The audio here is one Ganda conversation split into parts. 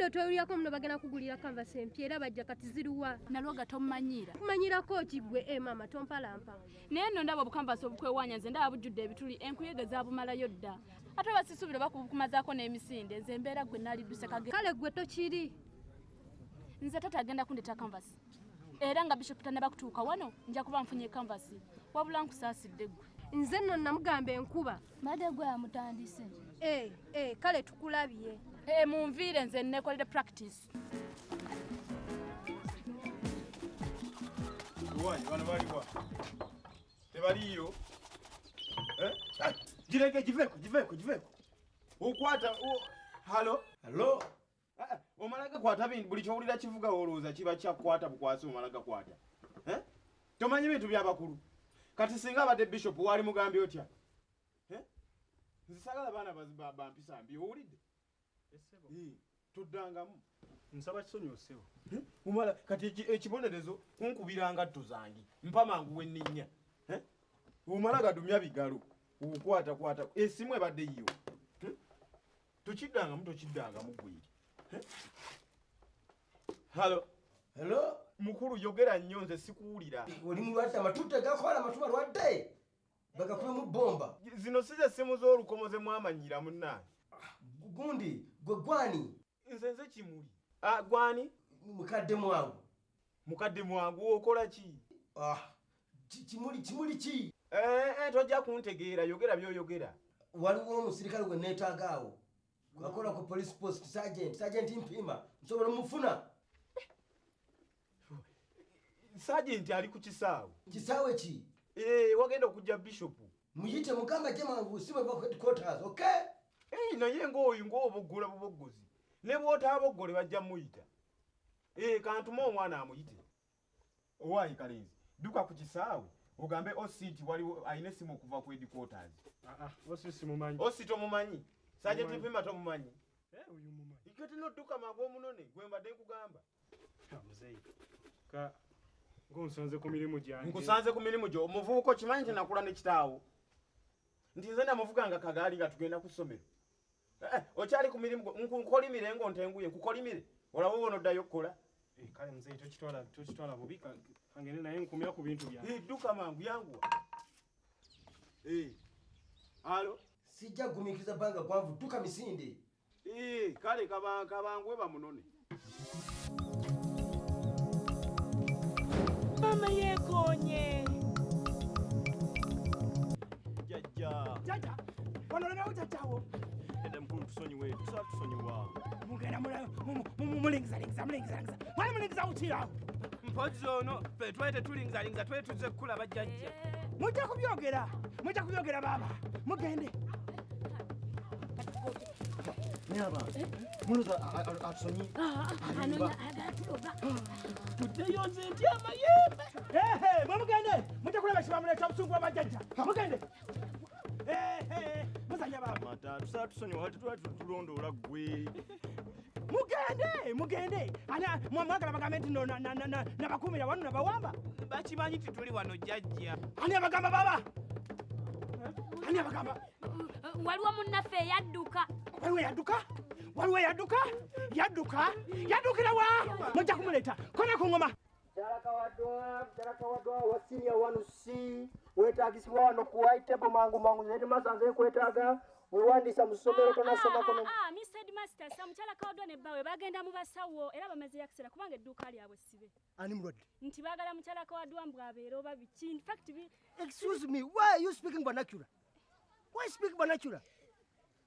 obudde otwewulirako muno bagenda kugulira canvas empya era bajja kati ziruwa nalwoga tomumanyira kumanyirako kigwe mama tompalampa naye nno ndaba obucanvas obukwewaanya nze ndaba bujjudde ebituli enkuyege zabumalayo dda ate basisuubira bakumazaako n'emisinde nze embeera gwe nalidduse kale gwe tokiri nze tata agenda kundeta canvas era nga bishop tanaba kutuuka wano nja kuba nfunye canvas wabula nkusaasidde gwe nze nno namugamba enkuba mbadde gwe amutandise kale tukulabye munviire nze nekolere practice Why? Bana baliwa. Tebaliyo. Jireke jiveko. Ukwata Halo? Omalaga kwata bintu buli kyowulira kivuga olooza kiba kyakwata bukwasi omalaga kwata. Tomanyi bintu by'abakulu. Kati singa abadde bishop wali mugambi otya. Nzisagala baana bampisa mbi owulidde. Essebo. Tuddangamu. Nsaba kisonyo ssebo. Umala kati ekibonerezo kunkubiranga tuzangi. Mpa mangu wenninya. Umala gadumya bigalo. Ukwata. Esimu ebadde yiyo. Tukiddanga mugwiri. Halo. Mukulu yogera nnyo nze sikuwulira. Oli mulwadde amatutte gakola amatuba lwadde. Bagakuba mu bomba. Zino size simu z'olukomoze mwamanyira munnange. Gundi, gwe gwani? Nze kimuli. Gwani? Mukadde mwangu okola ki? Kimuli ki? Tojja kuntegeera yogera by'oyogera. Waliwo omusirikale gwe neetaagaawo. Akola ku police post sergeant Mpima. Nsobola mufuna. Sergeant ali ku kisaawe. Kisaawe ki? Wagenda okujja bishop. Muyite mugamba mangu sibe kwa headquarters, okay? Naye ng'oboggula buboggozi. Ne bw'otaaboggole bajja muyita. Kantuma omwana amuyite. Owaayi kalenzi. Duka ku kisaawe. Ogambe ositi waliwo ayina essimu okuva ku headquarters. Ositi simumanyi. Ositi omumanyi. Sergeant Mpima tomumanyi. Uyu mumanyi. Ikati n'odduka mangu omunone gwe mbadde nkugamba. Muzeyi. Ngonsanze ku mirimu gyange. Nkusanze ku mirimu gyo. Omuvubuko kimanyi nti nakula ne kitaawo. Nti nze namuvuganga kagaali nga tugenda ku ssomero. Okyali ku mirimu nkolimire ngo ntenguye kukolimire. Olaba wono ddayo kukola. Kale muzeyi tokitwala bubi kangene naye nkumira ku bintu byange. Dduka mangu yangu. Halo? Sijja gumikiza banga gwanvu dduka misinde. Kale kabangwe bamunone. Mama yekonye. Jaja. Wanolemewo jajawo. Ende mkulu tusonyiwe, tusonyiwa. Mugenda mulingiza. Mwali mulingiza utira. Mpozi ono fe twete tulingiza twete tuze kula bajjajja. Mujja kubyogera baba. Mugende. Nyaba. Muloza atusonyi. anonya agatuloba Tuddeyo nze ntya amayembe. Mugende. Mujja kulaba kibamuleta obusungu bw'abajjajja. Mugende. Muzanya baba. Mata tusonyiwa tulondoola gwe. Mugende. Ana mwagala bagambe nti nabakumira wano nabawamba. Bakimanyi tituli wano jjajja. Ani abagamba baba? Ani abagamba? Waliwo munnaffe yadduka. Waliwo yadduka? Yaddukira wa? Mujja kumuleta. Kona ku ngoma. Mchalaka wadwa wa senior 1C wetagisibwa wano ku white table mangu zedi masanze kwetaaga wewandisa mu ssomero tonasoma kono. Mr. Headmaster Samuchalaka wadwa ne bawe bagenda mu basawo era bamaze yakisera kubanga edduuka lyabwe sibe. Ani mulwadde? Nti bagala muchalaka wadwa mbwabeera oba biki. In fact Excuse me, why are you speaking vernacular? Why speak vernacular?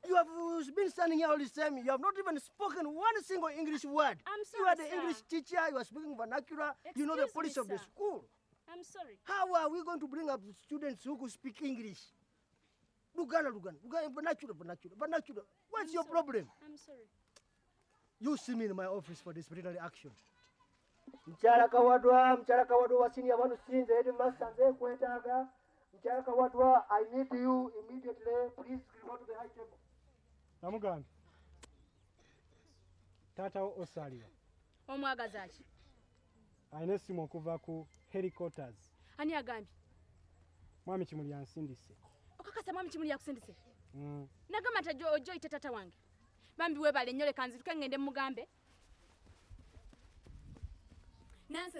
You have been standing here all this time. You have not even spoken one single English word. I'm sorry, you are the sir. English teacher. You are speaking vernacular. You know the policy of the school. I'm sorry. How are we going to bring up students who could speak English? Lugana, vernacular. What's your problem? I'm sorry. You see me in my office for disciplinary action. Mchalaka wadwa wa senior 1C headmaster nze kwetaaga. Mchalaka wadwa, I need you immediately. Please go to the high table. Namugambi. Tata osalira. Omwagaza ki? Ayina essimu okuva ku headquarters. Ani agambye? Mwami Kimuli yansindise. Okakasa mwami Kimuli yakusindise? Nagamba nti ojja oyite tata wange. Bambi weebale nnyo leka nzituke ngende mugambe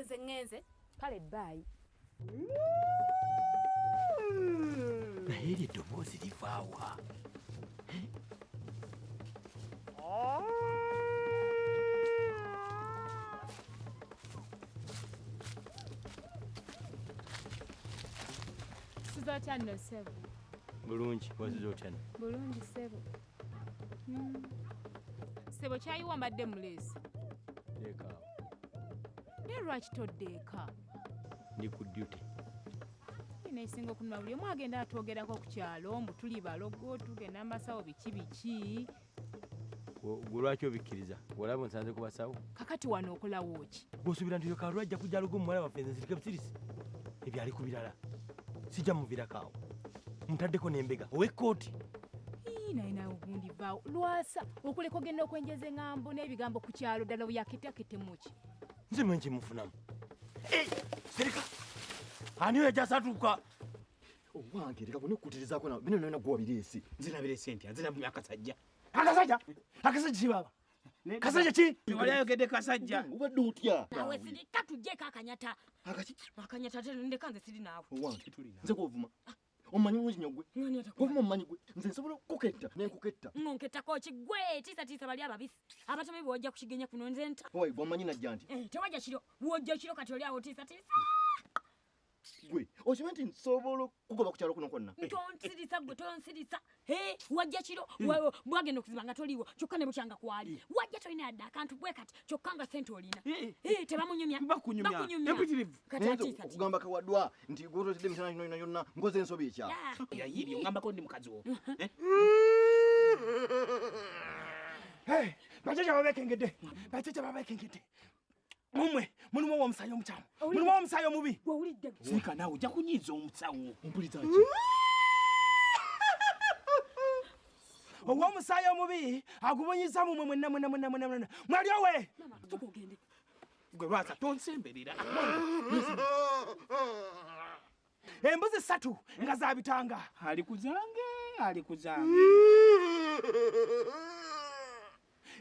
nze ngenze kale bye. naye eryo eddoboozi livaawa Siza otya nno ssebo? bulungi oziza otya no Bulungi ssebo. Ssebo kyayiwa mbadde muleesi. leekaawo Naye lwaki todde eka? ndi ku duty Neesinga okunuma buli omu agenda atwogerako ku kyalo mbu tuli balogo tugenda mu basawo biki biki. gwe lwaki obikkiriza olaba nsanze ku basawo Kakati wano okolawo ki? gwosuubira nti yoka lwajja kujja lugo muwala waffe nze nsirike busirisi ebyo ali ku birala sijja muviirakaawo mutaddeko n'embega ow'ekkooti Naye naawe ogundi vaawo lwasa okuleka ogenda okwenjeza eŋŋambo n'ebigambo ku kyalo ddala byaketakete muki. nze mwe nkimufunamu sereka ani oyo ajasatuuka owange leka kunekukutirizaako nawe bino nona gwobireesi nze nabire sente nze namumya akasajja ki baba kasajja ki wali ayogedde kasajja obadde otya Nawe sirika tujjeko akanyata. Akanyata ndeka nze siri naawe. owange nze gwovuma omumanyi bulungi nnyo gwe Ngani atakwa. gwovuma omumanyi gwe nze nsobola okuketta nenkuketta Nnonketako ki gwe tiisa bali ababisi. Abatabi bw'ojja kukigenya kuno nze nta. owaye gwomanyi najja nti Tewajja kiro. Bw'ojja kiro kati oli awo tiisa. gwe okimanyi nti nsobola okugoba ku kyalo kuno kwonna Tonsirisa gwe tonsirisa. Wajja kiro bwagenda okuziba nga toliwo kyokka ne bukyanga kwali. Wajja tolina yadde akantu bwe kati kyokka nga sente olina. Tebamunyumya. bakunyumya empitirivu Kati naye atiisa. okugamba kawadwa nti gwototedde emisana yonna yonna ngoze ensobi ekya yayibye ongambako ndi mukazi wo bajaja babekengedde mumwe mulimu owomusaayi omukyamu mulimu owomusaayi omubi Gw'owulidde gwe. sirika naawe ojja kunyiiza omusawo ompulizaki ow'omusaayi omubi agubunyiza mumwe mwenna mwali owe Mama tuko ogende. gwe lwasa tonsemberera embuzi 3 nga zabitanga ali kuzange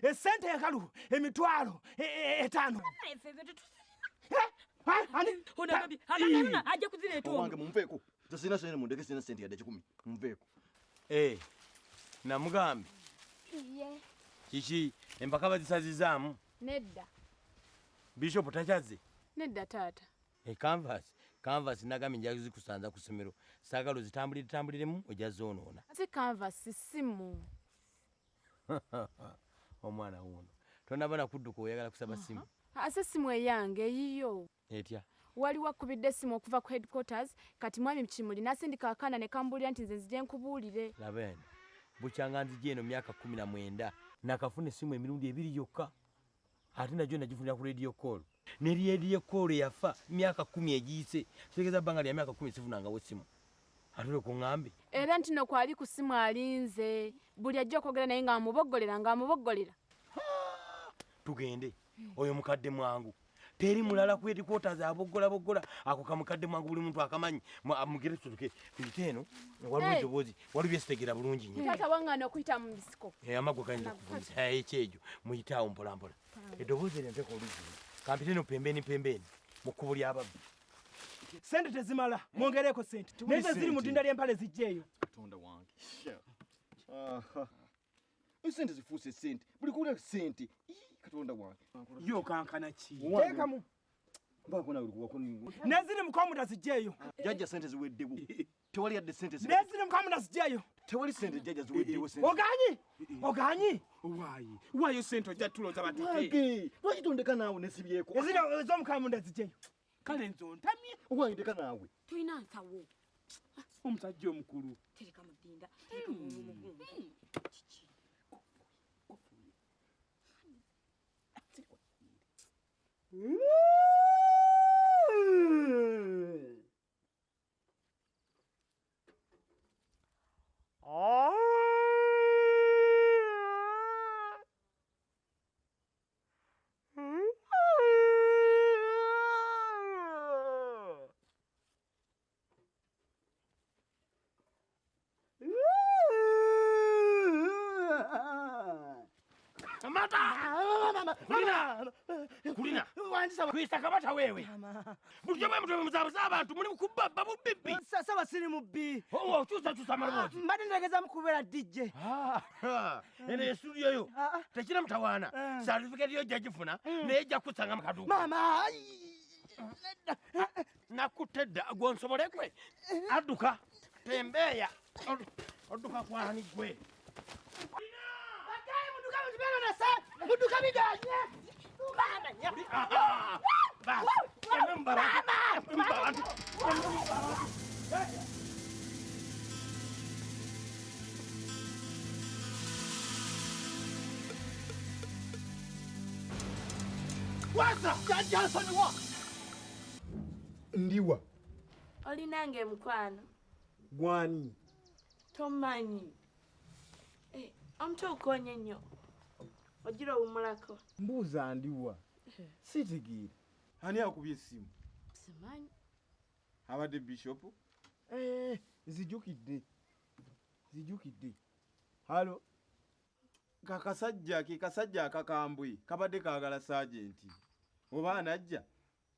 esente enkalu emitwalo 5 Onagabye ajja kuzireeta owange omwo. mumveeko nze sirina sente mundeke sirina sente yadde 10 mumveeko namugambe Iye. kiki empaka bazisazizaamu Nedda. bishopu takyazze Nedda taata. canvas nagambye nja zikusanza ku ssomero saagala ozitambuliremu ojja zoonoona Si canvas simu. omwana wuno tonabona kudduka oyagala kusaba simu Ase simu eyange eyiyo. etya Waliwo akubidde simu okuva ku headquarters kati mwami Kimuli nasindika akaana ne kambuulira nti nze nzije nkubuulire. laba eno bukyanga nzija eno myaka 19 nakafuna essimu emirundi 2 yokka ate najjo nagifunira ku radio call ne radio call yafa myaka 10 egiyise kitegeeza bbanga lya myaka 10 sifunangawo essimu ate olwokuŋŋambe Era nti no kwali ku simu alinze buli ajja okwogera naye ng'amuboggolera. tugende oyo mukadde mwangu teri mulala ku headquarters aboggola ako kamukadde mwangu buli muntu akamanyi mugere tutuke tuyite eno waliwo eddoboozi waliwo esitegeera bulungi nnyo Taata waŋŋaana okuyita mu bisiko. amagwe gayinza okuvunisa ekyejo muyitaawo mpolampola eddoboozi eryo nteeka oluzzi kampite eno pembeni mu kkubo ly'ababbi sente tezimala mwongereko sente naye ziri mu ddinda ly'empale zijjeeyo katonda wange esente zifuuse sente buli kuwulira sente katonda wange yo kankana ki teekamu mbaako nawe neziri mu komuta zijjeeyo jajja sente ziweddewo tewali yadde sente neziri mu komuta zijjeeyo tewali sente jajja ziweddewo oganyi waayo sente ojja tulooza batuke wange lwaki tondeka naawe nesibyeko eziri ez'omukamunda zijjeeyo kale nze ontamye owange ndeka naawe Tulina nsawo. omusajja omukulu Tereka mu ddinda. Tereka mu mugundu. kulina Mwanjisa kwisa kabata wewe. Bulyo mwe mutwe muzabuza abantu muli kubba bubbi. Sasa basiri mubbi. Oh, chusa maroboti. Mbadde ndageza mukubera DJ. Ene studio yo. Tekina mutawana. Certificate yo jajifuna neja kusanga makaduka. Mama. Nakutedda gonsobole kwe. Aduka. Tembeya. Aduka kwani gwe. Bakaye muduka mutibero na sa. Muduka bidanye. Ndiwa. Olinange mukwano. Gwani. Tomanyi. Omuto ukonye nnyo. Ogira umulako. Mbuuza ndiwa. Sitigiri. Ani akubye essimu? Simanyi. Abadde Bishop? Zijukidde. Halo. Kasajja akakambwe kabadde kaagala sajenti. Oba anajja?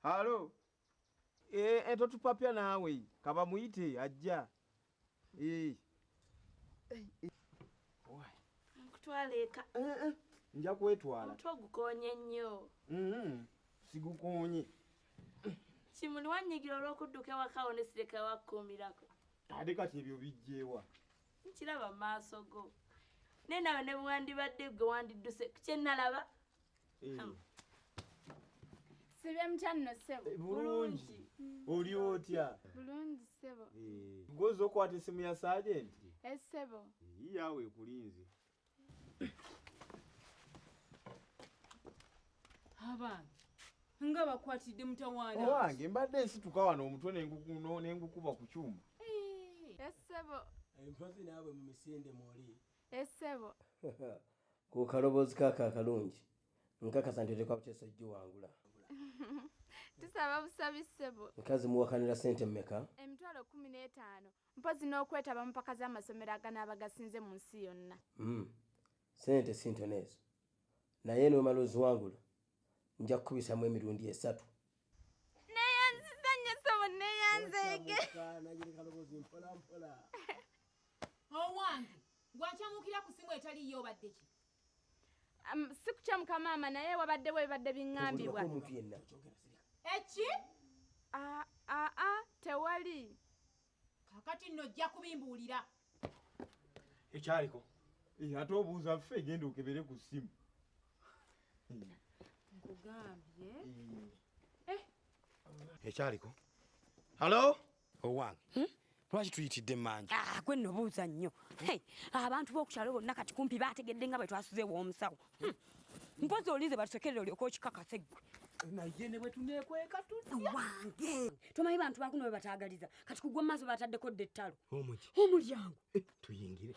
Halo. Totupapya naawe. Kaba muyite ajja. Nkutwaleka. Nja kwetwala. Omutwe gukonye nnyo. Sigukonye. Kimuli wanyigira olw'okudduka ewaka awo ne sireka wakkuumirako. Ate kati ebyo bijjeewa. Nkiraba mu maaso go. Ne nawe ne bwandibadde gwe wandidduse ku kye nalaba. Sibye mutya nno ssebo. Bulungi. Oli otya? Bulungi ssebo. Ngozi okwata essimu ya sajenti? Ssebo. Yaawe ekulinze. Abange nga bakwatidde mutawaana. Owange mbadde nsituka wano omutwe nengukuba ku kyuma. Ssebo. Empozi naawe mu misinde mwoli. Ssebo. Ku kaloboozi kaako akalungi. Nkakasa nti oteekwa buteesa ejjo wangula. Tusaba busabi ssebo. Nkazi muwakanira ssente mmeka? Emitwalo 15. Mpozi n'okwetaba mu mpaka z'amasomero aganaba gasinze mu nsi yonna. Ssente si ntono ezo. Naye n'omala oziwangula nja kukubisamu emirundi 3. Neeyanziza nnyo ssebo neeyanzeege. Owange gwakyamukira ku simu etaliyo obadde ki? Si kukyamuka maama naye wabaddewo ebibadde biŋŋambibwa. Eki? Tewali. Kakati nno ojja kubimbuulira. Ekyaliko. Ate obuuza ffe genda okebere ku ssimu. Nkugambye. Ekyaliko. Halo? Owange. Lwaki tuyitidde manja? Gwe nno buuza nnyo. Abantu b'okukyalo bonna kati kumpi baategedde nga bwe twasuzeewo omusawo. Mpozi olinze batusekerera olyoka okikakase ggwe. Naye ne bwe tuneekweka tutya? Wange tomanyi bantu bakuno bwe bataagaliza kati kugwa mu maaso bataddeko dde ettalo. Omuki? Omulyango. Tuyingire.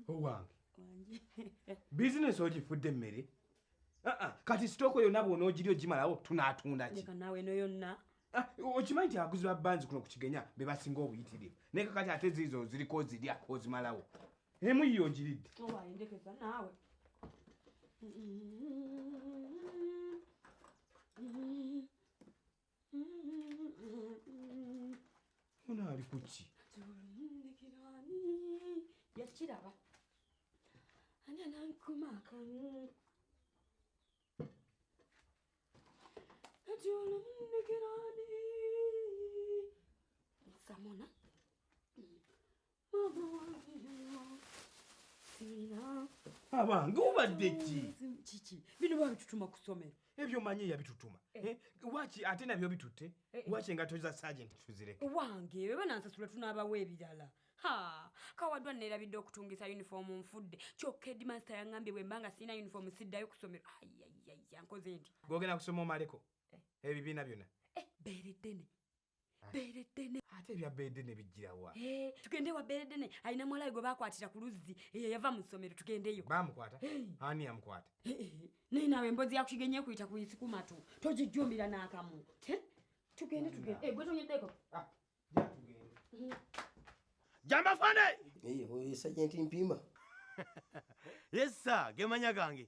Owange. Business ogifudde emmere? Kati sitooko yonna bw'onoogirya ogimalawo tunaatunda ki? Leka naawe eno yonna. Okimanyi nti abaguzi ba banzi kuno ku Kigenya be basinga obuyitirivu. Naye kakati ate ziizo ziriko zirya ozimalawo. Emu yiyo ongiridde. Owaaye ndekeza naawe. Ono ali ku ki? Yakiraba. Ani anankuma akamu. Samona. Abange obadde ki? Kiki? Bino babitutuma ku ssomero. Ebyo manyi yabitutuma. Waki ate nabyo bitutte? Waki engato za sergeant tuzireke? Wange bwe banansasula tunaabawo ebirala. Kawaddwa neerabidde okutungisa yunifoomu nfudde. Kyokka headmaster yaŋŋambye bwe mbanga sirina yunifoomu siddayo ku ssomero. Nkoze nti. Gw'ogenda kusoma omaleko? Ebibiina byonna? beredene beredene ate bya beredene bijjirawa tugende wa beredene alina mwalawe gwe bakwatira ku luzzi yava mu ssomero tugendeyo bamukwata ani yamukwata naye nawe emboozi yakukigenye kuyita ku isikuma tu togijjumbira n'akamu tugende gwe tonyeddeko Jamba fane! Oyo Sergeant Mpima. Yes sir, gemanya gange.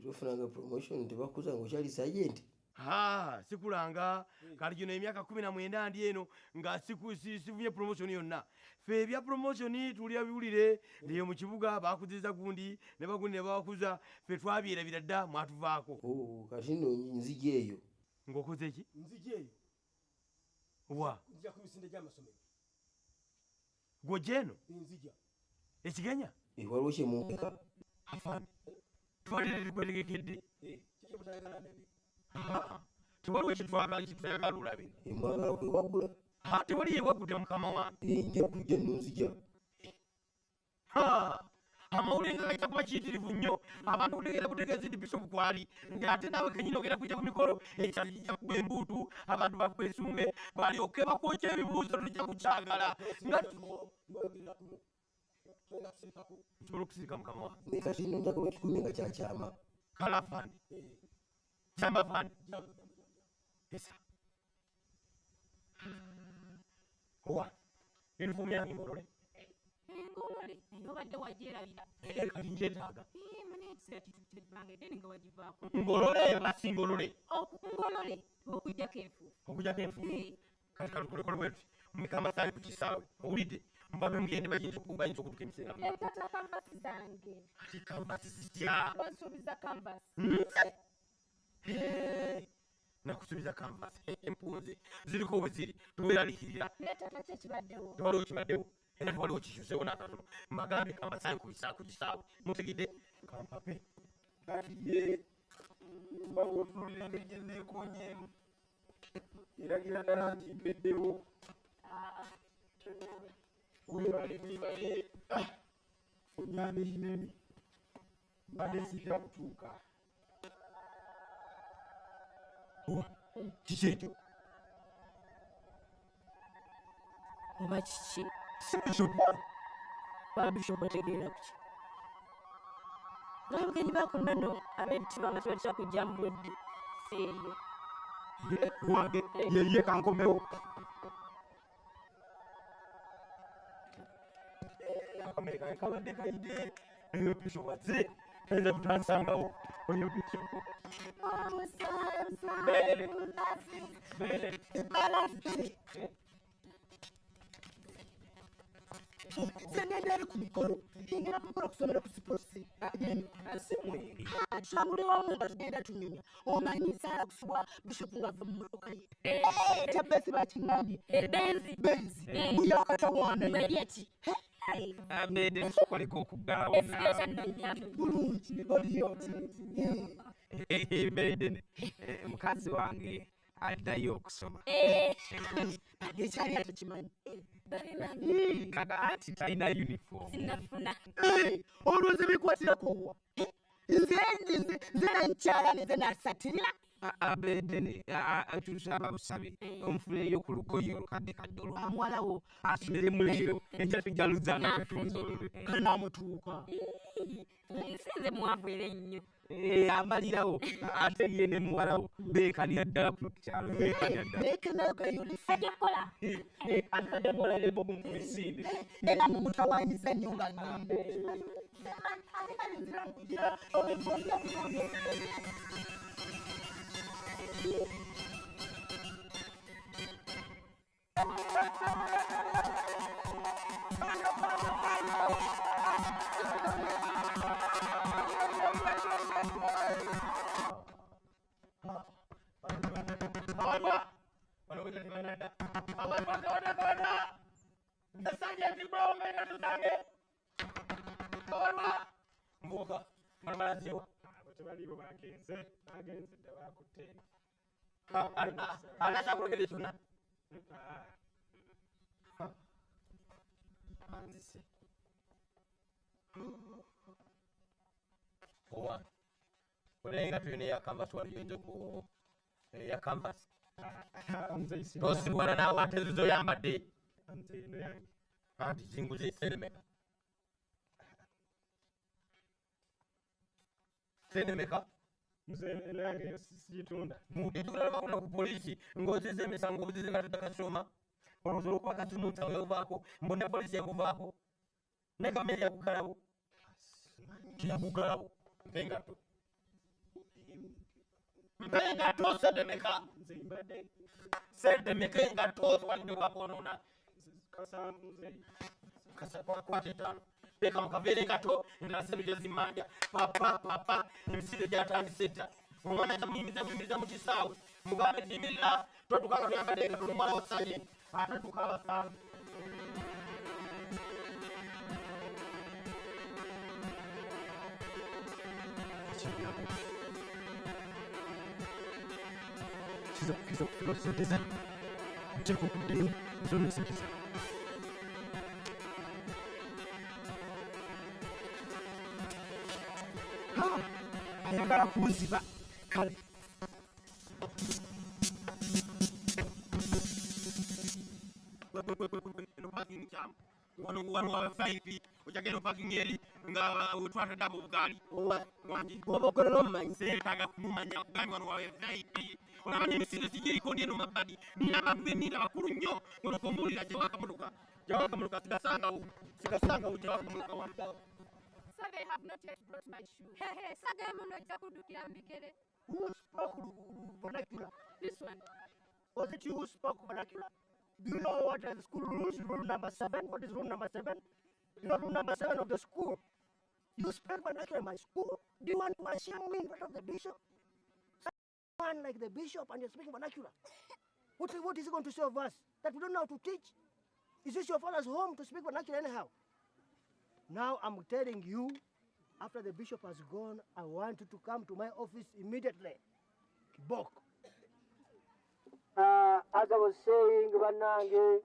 Tofunanga promotion tebakuza ngokyali sergeant. Sikulanga kali kino emyaka 19 ndi eno nga sifunye promotion yonna. Fe bya promotion tuli biwulire liyo mu kibuga bakuziza gundi ne bagundi ne bakuza fe twabyera biradda mwatuvaako. Kati no nzije eyo. Ngokoze ki? Nzije eyo. Wa. Nzija ku misinde gy'amasomero. Gojeno? Nzija. Ekigenya? Waliwo kye mumpeka. Twalirigwelegekede. Tewaliwo ekitwagala kitwagala ulabe. Mwagala kwewagula. Tewali yewagudde mukama wange. Nja kujja nno nzija. Amawulire nga gajja kuba kiyitirivu nnyo abantu kutegeera butegeezi nti Bishop kwali ng'ate naawe kenyini ogenda kujja ku mikolo ekyajja kuba embuutu abantu bakwesunge balyoke bakwokya ebibuuzo tujja kukyagala nga tusobola okusirika mukama wange kati njagala okikumi nga kyakyama kala fani kyamba fani esa owa uniform yange ngolole ngolole obadde wagyerabira kati njetaaga nga wagivaako ngolole basi ngolole ngolole okujjako enfu okujjako enfu kati kalukolekole bwetuti mukamasaali ku kisaawe owulidde mbabe mugende bayinza okutuka emisenga tata kambasi zange ati kambasi zitya wansuubiza kambasi nakusuubiza kambasi empunzi ziriko bwe ziri toweraliikirira netata kyekibaddewo tewaliwo kibaddewo era tewaliwo kikyusewo nakatono mbagambye kambasaawe ku kisaawe mutegedde kampape katiye mbawo otunulira engeri neekonyeemu eragira ddala nti mpeddewo webale onyambe kinene mbadde sitera kutuuka kiki ekyo oba kiki babishopu bategeera kuki n'abagenyi bakunano ab'ebitiba nga tubatera kujja mu budde seeyo wange yeye kankomewo akamere kabadde kayidde eyo pisho wazze eza kutansangawo oyo pisho Sengenderi ku mikolo ngenda kukola kusomera ku siposi asimweri atambulirawo nga tugenda tunyumya omanyi nsaala kusibwa bishopu ngava mu motoka ye tabesi bakingambye benzi buyakatawana bweryeki abede nsokoleka okuggalawo bulungi baliyo bede mukazi wange addayo okusoma ekyali atukimanyi kaka ati talina uniform sinafuna olwozi bikwatirakowa nze nankyala neze nasatirira abedene atusaba busabe omufuleyo ku lugoye olukadde kadde olwamwalawo asomere muleero enja tujaluzanga kanamutuuka nsinze mwavwere nnyo amalirawo ate ye ne muwalawo beekanira ddala ku kyalo beekanira ddala ajakola atademolale bobu mumisinde nena mumutawanyiza nnyo nga nambe mbuka maraziwa tebaliwo bagenze dda bakutte anasakulogere kyonna anzise owa olenga tuyina eyakanvasi waliyo enjoku eyakanvasi tosibona nawe ate zizoyambadde anti zinguze senemeka Mzee nange sijitunda. mubitulaba kuna ku polisi ng'ozize emisango obuzize nga tetakasoma olowooza okuba kasimuta weovaako mbona polisi yakuvaako ne kamere yakukalawo yakukalawo mpengato sedemeka sedemeka engato walinde wakonona kasakwateta leka mukavera engato endasemije zimanja papa emisinde gyatandiseta omwana tamuyimiriza mu kisaawe mugambe timirira totukanga tuyambadde tulumala osanye ate tukabasanga ayagala kunziba kale wano wabafaipi ojagenda opaking eri nga wetwatadde abo bugaali obakolera omumanyi seetaga kumumanya kugambi wano wabafaipi olabanya emisinde sigiriko ndi eno mabbali nina abantu beninda bakulu nnyo olwokumbulira gyewakamuruka sigasangawo gyewakamuruka wambawo Sir, they have not yet brought my shoe. Hehe, saga muno jakudukira mbikere. Who spoke vernacular? This one. Was it you who spoke vernacular? Do you know what are the school rules? Rule number 7. What is rule number 7? You know rule number 7 of the school. You speak vernacular in my school. Do you want to shame me in front of the bishop? Someone like the bishop and you're speaking vernacular. What is it going to say of us? That we don't know how to teach? Is this your father's home to speak vernacular anyhow? Now I'm telling you, after the bishop has gone, I want you to come to my office immediately. Kibok. As I was saying, Banange,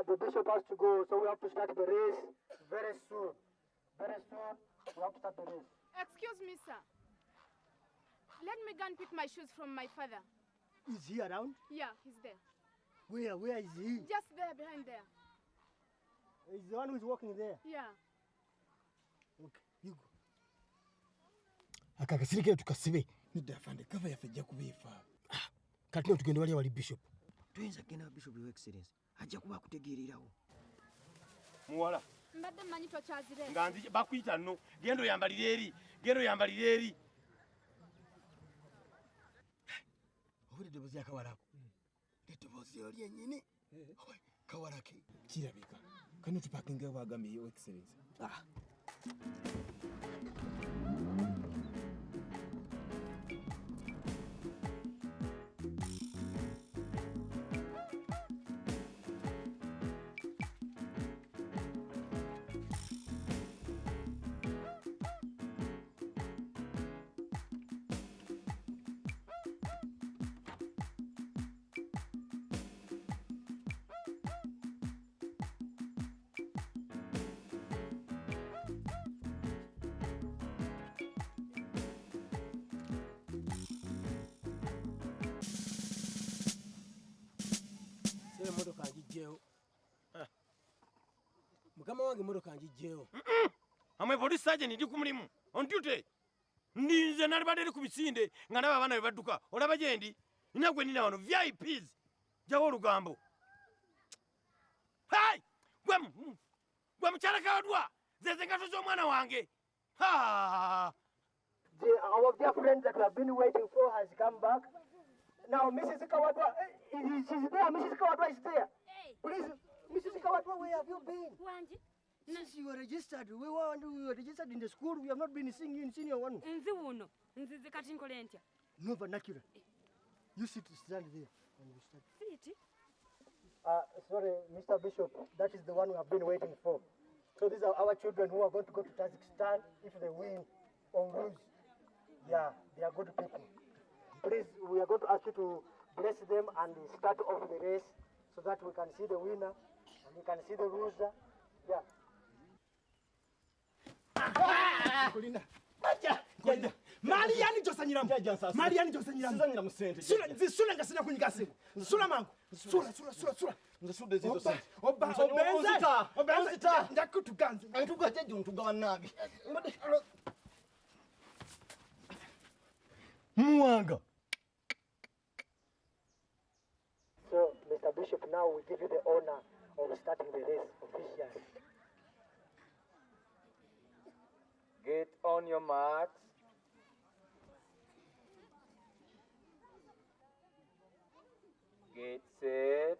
the bishop has to go, so we have to start the race very soon. Very soon, we have to start the race. Excuse me, sir. Let me go and pick my shoes from my father. Is he around? Yeah, he's there. Where is he? Just there, behind there. He's the one who's walking there. Yeah. Okay, you go. akakasirike tukasibe nidafande kava yaffe ejja kubiifa kati no tugenda wali wali bishop tuyinza kugenda bishop your excellence ajja kuba akutegeererawo muwala Mbadde mmanyi tokyazire. nga nzi bakuyita nno genda oyambalire eri owulidde eddoboozi ya kawalako eddoboozi oli ennyini kawalake kirabika kano tupakingewo bagambye your excellence emotoka njijjeewo mukama wange emotoka njijjeewo amwe police sergeant ndi ku mulimu on duty ndinze nalibadde eri ku bisinde nga nabo abaana be badduka olaba gye ndi nina gwe nina wano VIPs jawo olugambo hai gwe mukyala kawadwa zeze engato z'omwana wange Our dear friend that we have been waiting for has come back. Now, Mrs. Kawadwa, she's there. Mrs. Kawadwa is there. Hey. Please, Mrs. Kawadwa, where have you been? Wanji? Since you were registered, we were registered in the school. We have not been seeing you in senior one. Nzi wuno. Nzize kati nkole ntya? No vernacular. You stand there. And you start. Siti? Sorry, Mr. Bishop, that is the one we have been waiting for. So these are our children who are going to go to Tajikistan if they win or lose. Yeah, they are good people. Please, we are going to ask you to bless them and start off the race so that we can see the winner and we can see the loser. Yeah. Mariani josanyiramu. Mariani josanyiramu. Sizanyira mu sente. Sula ngasina kunyiga simu. Sula mangu. Sula. Nze sudde zito sente. Obenza. Njakutuganze. Antugaje juntugawa nabi. Muwanga. So, Mr. Bishop, now we give you the honor of starting the race officially. Get on your marks. Get set.